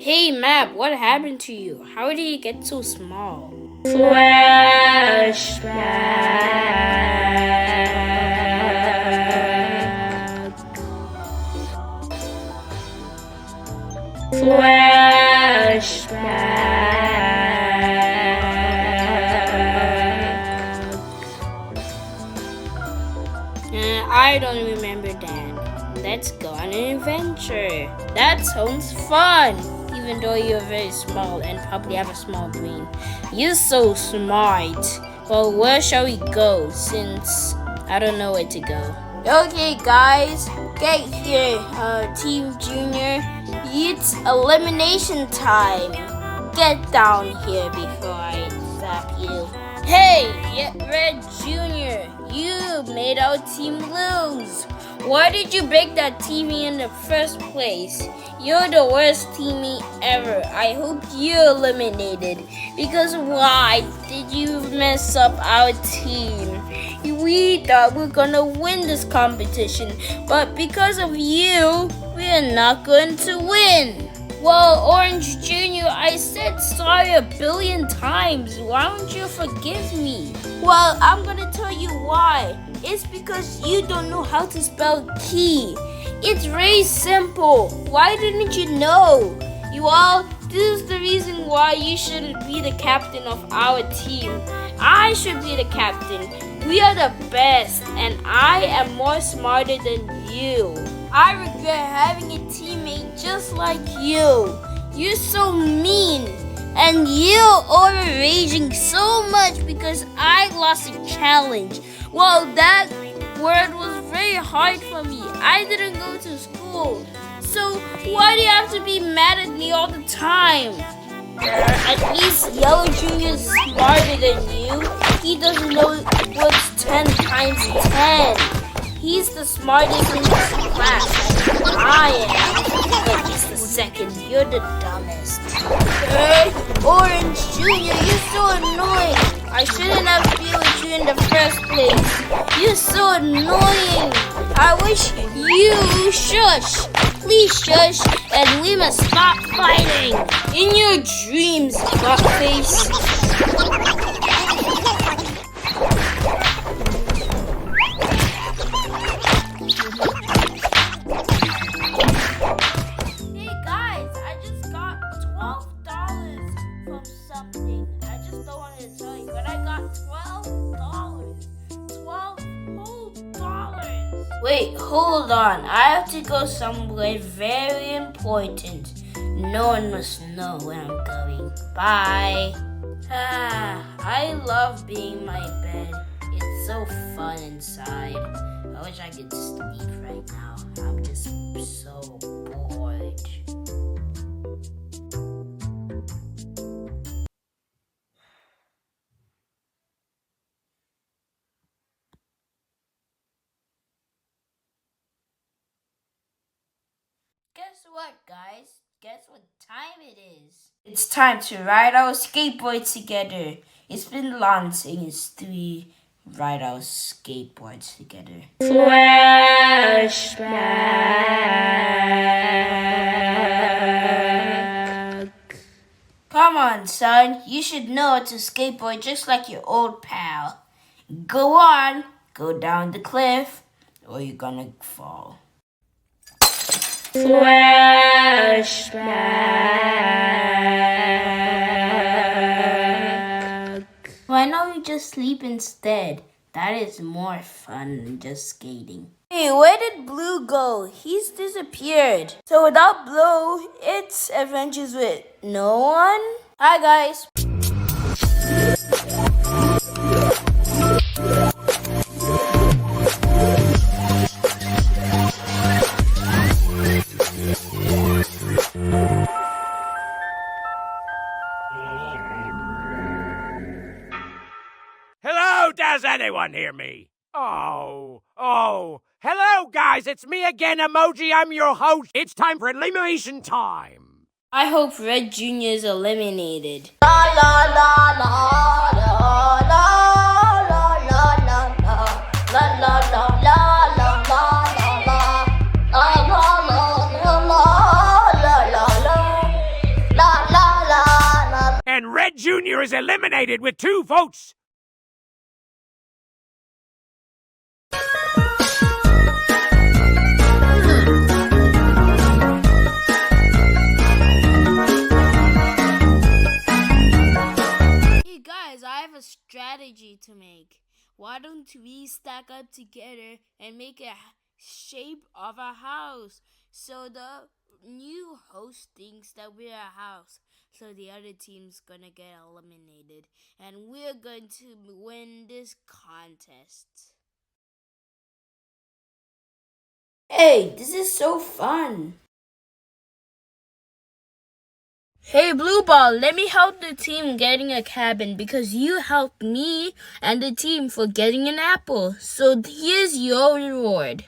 Hey Map, what happened to you? How did you get so small? Flashback. I don't remember that. Let's go on an adventure. That sounds fun. Even though you're very small and probably have a small brain. You're so smart. Well, where shall we go since I don't know where to go? Okay, guys, get here, Team Junior. It's elimination time. Get down here before I zap you. Hey, Red Junior, you made our team lose. Why did you break that TV in the first place? You're the worst teammate ever. I hope you're eliminated. Because why did you mess up our team? We thought we were gonna win this competition, but because of you, we're not going to win. Well, Orange Jr., I said sorry a billion times. Why don't you forgive me? Well, I'm gonna tell you why. It's because you don't know how to spell key. It's very simple. Why didn't you know? This is the reason why you shouldn't be the captain of our team. I should be the captain. We are the best, and I am more smarter than you. I regret having a teammate just like you. You're so mean, and you're overraging so much because I lost a challenge. Well, that word was very hard for me. I didn't go to school. So why do you have to be mad at me all the time? At least Yellow Jr. is smarter than you. He doesn't know what's 10 times 10. He's the smartest in his class. I am. But he's the second. You're the dumbest. Orange Jr., you're so annoying. I shouldn't have been with you in the first place. You're so annoying. I wish you shush. Please shush, and we must stop fighting. In your dreams, fuckface. Hey guys, I just got $12 from something. I just don't want to tell you, but I got $12. 12 whole dollars. Wait, hold on. I have to go somewhere very important. No one must know where I'm going. Bye. I love being in my bed. It's so fun inside. I wish I could sleep right now. I'm just so bored. Guess what, guys? Guess what time it is? It's time to ride our skateboards together. It's been long since we ride our skateboards together. Flashback. Come on, son. You should know how to skateboard just like your old pal. Go on. Go down the cliff or you're gonna fall. Flashback. Why don't we just sleep instead? That is more fun than just skating. Hey, where did Blue go? He's disappeared. So without Blue, it's adventures with no one. Hi, guys. Hello, does anyone hear me? Oh, hello guys, it's me again, Emoji, I'm your host. It's time for elimination time. I hope Red Jr. is eliminated. Red Jr. is eliminated with 2 votes. Hey guys, I have a strategy to make. Why don't we stack up together and make a shape of a house so the new host thinks that we're a house, so the other team's gonna get eliminated and we're going to win this contest. Hey, this is so fun. Hey, Blue Ball, let me help the team getting a cabin because you helped me and the team for getting an apple. So here's your reward.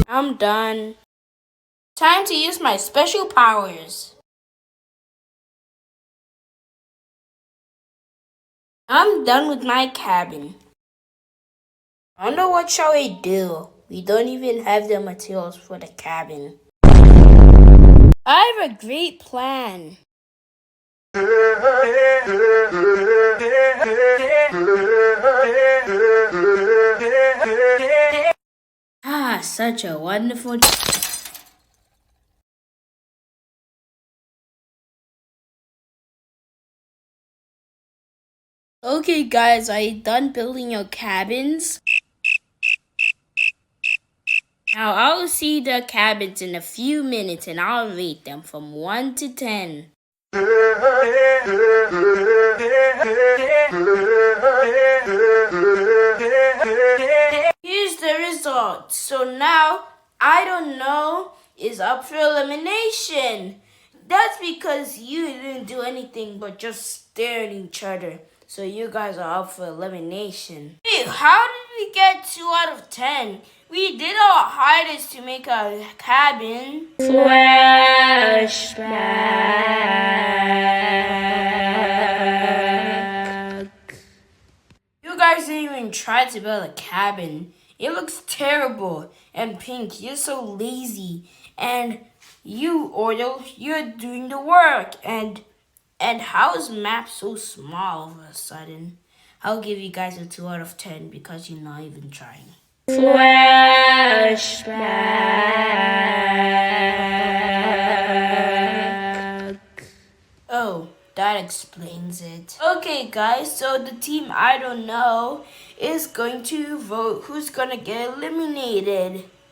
I'm done. Time to use my special powers. I'm done with my cabin. I wonder what shall we do? We don't even have the materials for the cabin. I have a great plan. Ah, such a wonderful... Okay guys, are you done building your cabins? Now I'll see the cabins in a few minutes and I'll rate them from 1 to 10. Here's the result. So now, I don't know is up for elimination. That's because you didn't do anything but just stare at each other. So you guys are up for elimination. Hey, how did we get 2 out of 10? We did our hardest to make a cabin. Flashback. You guys didn't even try to build a cabin. It looks terrible. And Pink, you're so lazy. And you, Ordo, you're doing the work. And how is map so small all of a sudden? I'll give you guys a 2 out of 10 because you're not even trying. Flashback. Oh, that explains it. Okay, guys, so the team I don't know is going to vote who's gonna get eliminated.